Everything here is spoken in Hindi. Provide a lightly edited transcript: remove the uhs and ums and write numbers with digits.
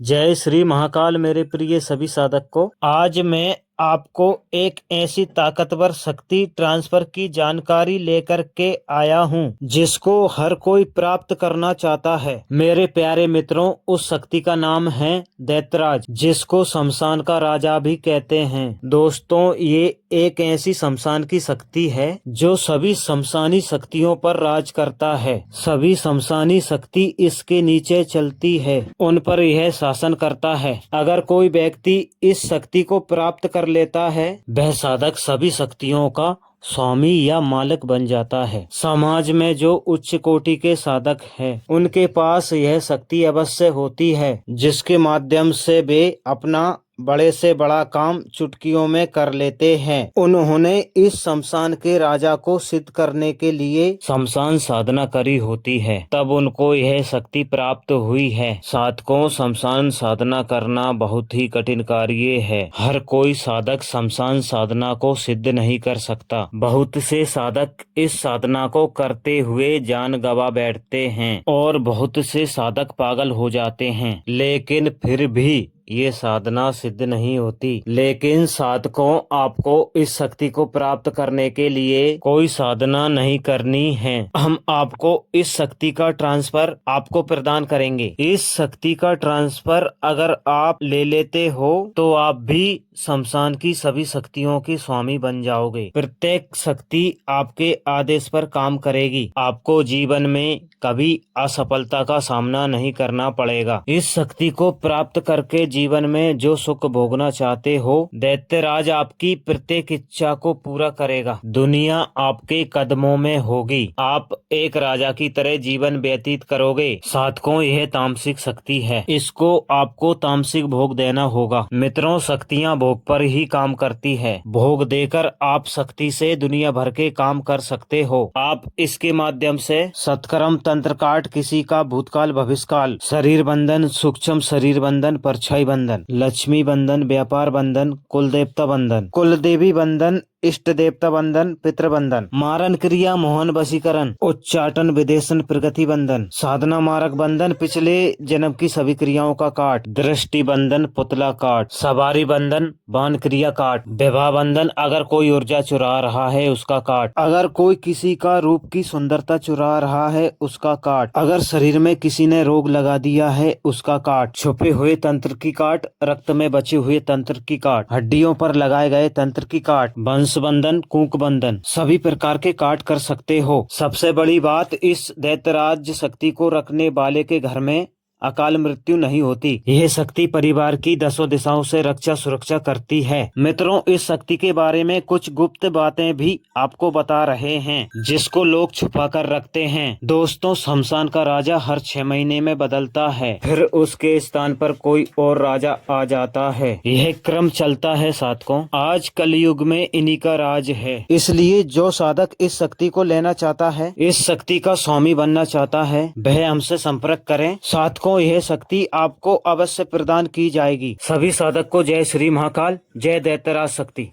जय श्री महाकाल। मेरे प्रिय सभी साधक को आज मैं आपको एक ऐसी ताकतवर शक्ति ट्रांसफर की जानकारी लेकर के आया हूं जिसको हर कोई प्राप्त करना चाहता है। मेरे प्यारे मित्रों, उस शक्ति का नाम है दैत्यराज, जिसको शमशान का राजा भी कहते हैं। दोस्तों, ये एक ऐसी शमशान की शक्ति है जो सभी शमशानी शक्तियों पर राज करता है। सभी शमशानी शक्ति इसके नीचे चलती है, उन पर यह शासन करता है। अगर कोई व्यक्ति इस शक्ति को प्राप्त कर लेता है, वह साधक सभी शक्तियों का स्वामी या मालिक बन जाता है। समाज में जो उच्च कोटि के साधक हैं, उनके पास यह शक्ति अवश्य होती है, जिसके माध्यम से वे अपना बड़े से बड़ा काम चुटकियों में कर लेते हैं। उन्होंने इस शमशान के राजा को सिद्ध करने के लिए शमशान साधना करी होती है, तब उनको यह शक्ति प्राप्त हुई है। साधकों, शमशान साधना करना बहुत ही कठिन कार्य है। हर कोई साधक शमशान साधना को सिद्ध नहीं कर सकता। बहुत से साधक इस साधना को करते हुए जान गंवा बैठते हैं और बहुत से साधक पागल हो जाते हैं, लेकिन फिर भी ये साधना सिद्ध नहीं होती। लेकिन साधकों, आपको इस शक्ति को प्राप्त करने के लिए कोई साधना नहीं करनी है। हम आपको इस शक्ति का ट्रांसफर आपको प्रदान करेंगे। इस शक्ति का ट्रांसफर अगर आप ले लेते हो तो आप भी शमशान की सभी शक्तियों के स्वामी बन जाओगे। प्रत्येक शक्ति आपके आदेश पर काम करेगी। आपको जीवन में कभी असफलता का सामना नहीं करना पड़ेगा। इस शक्ति को प्राप्त करके जीवन में जो सुख भोगना चाहते हो, दैत्यराज आपकी प्रत्येक इच्छा को पूरा करेगा। दुनिया आपके कदमों में होगी। आप एक राजा की तरह जीवन व्यतीत करोगे। साधकों, यह तामसिक शक्ति है, इसको आपको तामसिक भोग देना होगा। मित्रों, शक्तियाँ भोग पर ही काम करती है। भोग देकर आप शक्ति से दुनिया भर के काम कर सकते हो। आप इसके माध्यम से सत्कर्म, तंत्र काट, किसी का भूतकाल भविष्यकाल, शरीर बंधन, सूक्ष्म शरीर बंधन, परछाई बंधन, लक्ष्मी बंधन, व्यापार बंधन, कुल देवता बंधन, कुल देवी बंधन, इष्ट देवता बंधन, पितृ बंधन, मारन क्रिया, मोहन वशीकरण, उच्चाटन, विदेशन, प्रगति बंधन, साधना मार्ग बंधन, पिछले जन्म की सभी क्रियाओं का काट, दृष्टि बंधन, पुतला काट, सवारी बंधन, बाण क्रिया काट, विवाह बंधन, अगर कोई ऊर्जा चुरा रहा है उसका काट, अगर कोई किसी का रूप की सुंदरता चुरा रहा है उसका काट, अगर शरीर में किसी ने रोग लगा दिया है उसका काट, छुपे हुए तंत्र की काट, रक्त में बचे हुए तंत्र की काट, हड्डियों पर लगाए गए तंत्र की काट, बंधन, कूक बंधन, सभी प्रकार के काट कर सकते हो। सबसे बड़ी बात, इस दैत्यराज शक्ति को रखने वाले के घर में अकाल मृत्यु नहीं होती। यह शक्ति परिवार की दसों दिशाओं से रक्षा सुरक्षा करती है। मित्रों, इस शक्ति के बारे में कुछ गुप्त बातें भी आपको बता रहे हैं, जिसको लोग छुपा कर रखते हैं। दोस्तों, शमशान का राजा हर 6 महीने में बदलता है, फिर उसके स्थान पर कोई और राजा आ जाता है। यह क्रम चलता है साधकों। आज कलयुग में इन्हीं का राज है। इसलिए जो साधक इस शक्ति को लेना चाहता है, इस शक्ति का स्वामी बनना चाहता है, वह हमसे संपर्क करें। साधकों, यह शक्ति आपको अवश्य प्रदान की जाएगी। सभी साधक को जय श्री महाकाल, जय दैत्यराज शक्ति।